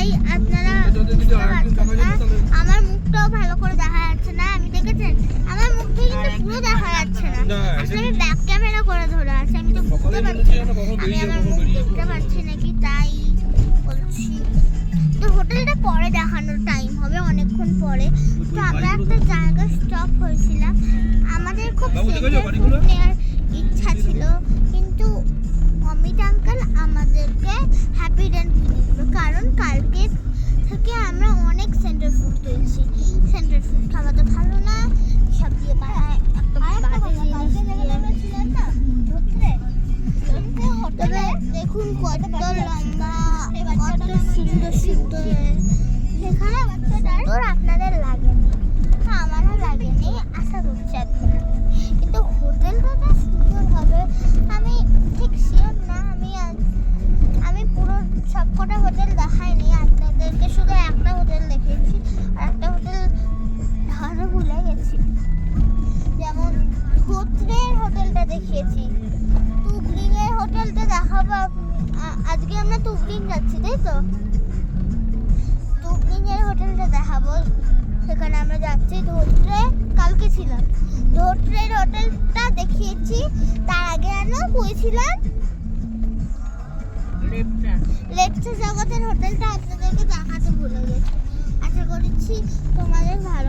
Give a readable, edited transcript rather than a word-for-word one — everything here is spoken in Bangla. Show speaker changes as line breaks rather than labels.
তাই আপনারা বুঝতে পারছেন না। আমার মুখটাও ভালো করে দেখা যাচ্ছে না, আমি দেখেছেন আমার মুখটা কিন্তু পুরো দেখা যাচ্ছে না। আসলে আমি ব্যাক ক্যামেরা করে ধরে আছি, আমি তো বুঝতে পারছি না আমি আমার মুখ দেখতে পাচ্ছি নাকি, তাই বলছি। তো হোটেলটা পরে দেখানোর টাইম হবে, অনেকক্ষণ পরে। তো আমরা একটা জায়গায় স্টপ হয়েছিলাম, আমাদের খুব ফুড নেওয়ার ইচ্ছা ছিল, কিন্তু অমিত আঙ্কেল আমাদেরকে হ্যাপি ডেন্ট কিনে দিল, কারণ কালকে থেকে আমরা অনেক সেন্টার ফুড খেয়েছি। সেন্টার ফুড খাওয়া তো ভালো না, সব দিয়ে বানায় একটা বাজে জিনিস দিয়ে। তবে দেখুন কত লম্বা, কত সুন্দর সুন্দর। সেখানে সুন্দর আপনাদের লাগেনি, আমারও লাগেনি, আশা করছি আপনারা। কিন্তু হোটেলটা সুন্দর হবে আমি ঠিক শিওর না। আমি পুরো সবকটা হোটেল দেখাইনি, আপনাদেরকে শুধু একটা হোটেল দেখিয়েছি, আর একটা হোটেল ধরে ভুলে গেছি। যেমন ধোত্রের হোটেলটা দেখিয়েছি, তুবলিংয়ের হোটেলটা দেখাবো। আজকে আমরা তুবলিং যাচ্ছি, তাই তো? তুবলিংয়ের হোটেলটা দেখাবো, সেখানে আমরা যাচ্ছি। ধোত্রে কালকে ছিলাম, ধোত্রের হোটেলটা দেখিয়েছি। তার আগে আমরা কইছিলাম লেপচা জগতের হোটেলটা আপনাদেরকে দেখাতে ভুলে গেছি। আশা করছি তোমাদের ভালো